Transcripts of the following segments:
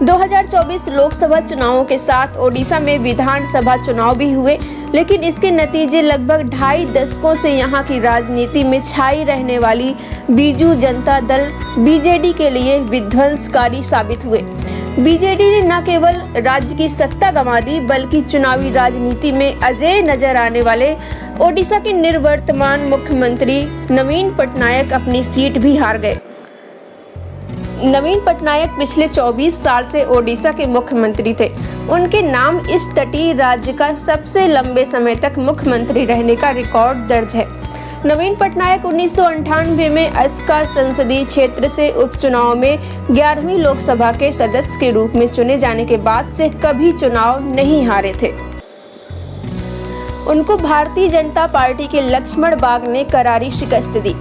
2024 लोकसभा चुनावों के साथ ओडिशा में विधानसभा चुनाव भी हुए, लेकिन इसके नतीजे लगभग 2.5 दशकों से यहाँ की राजनीति में छाई रहने वाली बीजू जनता दल बीजेडी के लिए विध्वंसकारी साबित हुए। बीजेडी ने न केवल राज्य की सत्ता गंवा दी, बल्कि चुनावी राजनीति में अजेय नजर आने वाले ओडिशा के निवर्तमान मुख्यमंत्री नवीन पटनायक अपनी सीट भी हार गए। नवीन पटनायक पिछले 24 साल से ओडिशा के मुख्यमंत्री थे। उनके नाम इस तटीय राज्य का सबसे लंबे समय तक मुख्यमंत्री रहने का रिकॉर्ड दर्ज है। नवीन पटनायक 1998 में अस्का संसदीय क्षेत्र से उपचुनाव में 11वीं लोकसभा के सदस्य के रूप में चुने जाने के बाद से कभी चुनाव नहीं हारे थे। उनको भारतीय जनता पार्टी के लक्ष्मण बाग ने करारी शिकस्त दी।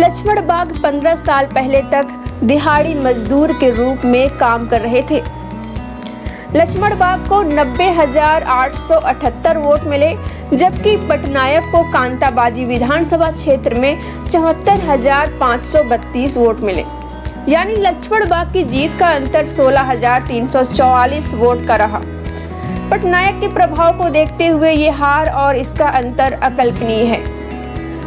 लक्ष्मण बाग 15 साल पहले तक दिहाड़ी मजदूर के रूप में काम कर रहे थे। लक्ष्मण बाग को 90,878 वोट मिले, जबकि पटनायक को कांताबाजी विधानसभा क्षेत्र में 74,532 वोट मिले। यानी लक्ष्मण बाग की जीत का अंतर 16,344 वोट का रहा। पटनायक के प्रभाव को देखते हुए ये हार और इसका अंतर अकल्पनीय है।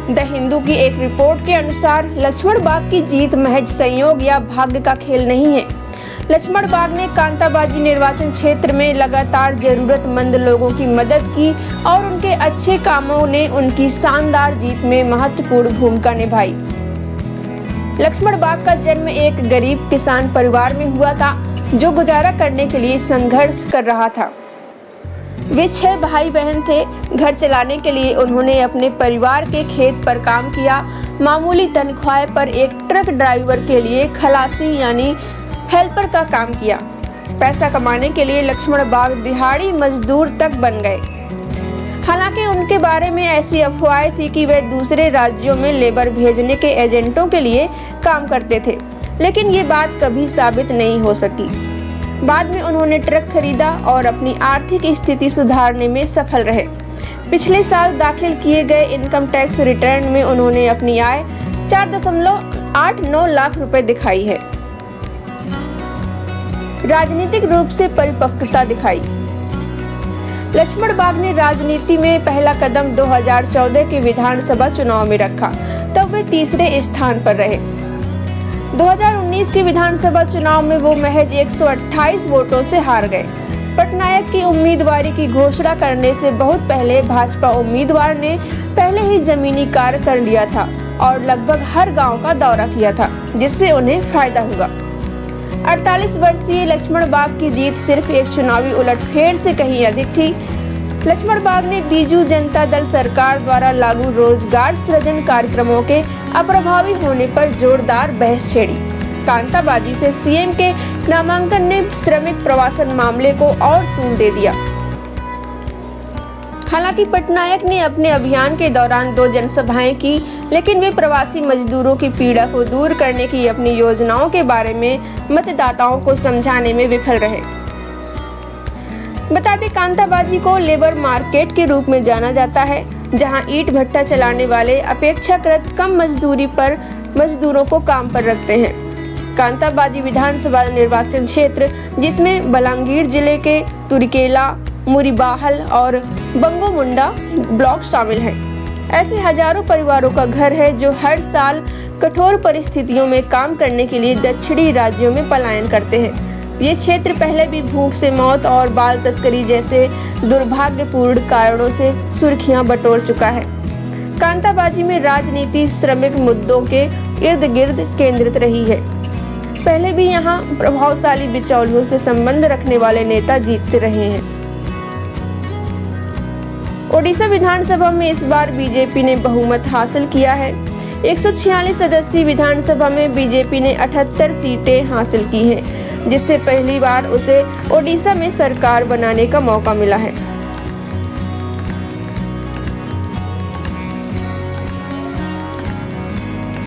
द हिंदू की एक रिपोर्ट के अनुसार लक्ष्मण बाग की जीत महज संयोग या भाग्य का खेल नहीं है। लक्ष्मण बाग ने कांताबाजी निर्वाचन क्षेत्र में लगातार जरूरतमंद लोगों की मदद की और उनके अच्छे कामों ने उनकी शानदार जीत में महत्वपूर्ण भूमिका निभाई। लक्ष्मण बाग का जन्म एक गरीब किसान परिवार में हुआ था, जो गुजारा करने के लिए संघर्ष कर रहा था। वे 6 भाई बहन थे। घर चलाने के लिए उन्होंने अपने परिवार के खेत पर काम किया। मामूली तनख्वाह पर एक ट्रक ड्राइवर के लिए खलासी यानी हेल्पर का काम किया। पैसा कमाने के लिए लक्ष्मण बाग दिहाड़ी मजदूर तक बन गए। हालांकि उनके बारे में ऐसी अफवाहें थी कि वे दूसरे राज्यों में लेबर भेजने के एजेंटों के लिए काम करते थे, लेकिन ये बात कभी साबित नहीं हो सकी। बाद में उन्होंने ट्रक खरीदा और अपनी आर्थिक स्थिति सुधारने में सफल रहे। पिछले साल दाखिल किए गए इनकम टैक्स रिटर्न में उन्होंने अपनी आय 4.89 लाख रुपए दिखाई है। राजनीतिक रूप से परिपक्वता दिखाई। लक्ष्मण बाग ने राजनीति में पहला कदम 2014 के विधानसभा चुनाव में रखा, तब वे तीसरे स्थान पर रहे। 2019 के विधानसभा चुनाव में वो महज 128 वोटों से हार गए। पटनायक की उम्मीदवारी की घोषणा करने से बहुत पहले भाजपा उम्मीदवार ने पहले ही जमीनी कार्य कर लिया था और लगभग हर गांव का दौरा किया था, जिससे उन्हें फायदा हुआ। 48 वर्षीय लक्ष्मण बाग की जीत सिर्फ एक चुनावी उलटफेर से कहीं अधिक थी। लक्ष्मण बाग ने बीजू जनता दल सरकार द्वारा लागू रोजगार सृजन कार्यक्रमों के अप्रभावी होने पर जोरदार बहस छेड़ी। कांताबाजी से सीएम के नामांकन ने श्रमिक प्रवासन मामले को और तूल दे दिया। हालांकि पटनायक ने अपने अभियान के दौरान 2 जनसभाएं की, लेकिन वे प्रवासी मजदूरों की पीड़ा को दूर करने की अपनी योजनाओं के बारे में मतदाताओं को समझाने में विफल रहे। बता दें, कांताबाजी को लेबर मार्केट के रूप में जाना जाता है, जहां ईंट भट्टा चलाने वाले अपेक्षाकृत कम मजदूरी पर मजदूरों को काम पर रखते हैं। कांताबाजी विधानसभा निर्वाचन क्षेत्र, जिसमें बलांगीर जिले के तुरिकेला, मुरीबाहल और बंगोमुंडा ब्लॉक शामिल हैं। ऐसे हजारों परिवारों का घर है जो हर साल कठोर परिस्थितियों में काम करने के लिए दक्षिणी राज्यों में पलायन करते हैं। ये क्षेत्र पहले भी भूख से मौत और बाल तस्करी जैसे दुर्भाग्यपूर्ण कारणों से सुर्खियां बटोर चुका है। कांताबाजी में राजनीति श्रमिक मुद्दों के इर्द गिर्द केंद्रित रही है। पहले भी यहाँ प्रभावशाली बिचौलियों से संबंध रखने वाले नेता जीतते रहे हैं। ओडिशा विधानसभा में इस बार बीजेपी ने बहुमत हासिल किया है। 146 सदस्यीय विधानसभा में बीजेपी ने 78 सीटें हासिल की हैं, जिससे पहली बार उसे ओडिशा में सरकार बनाने का मौका मिला है।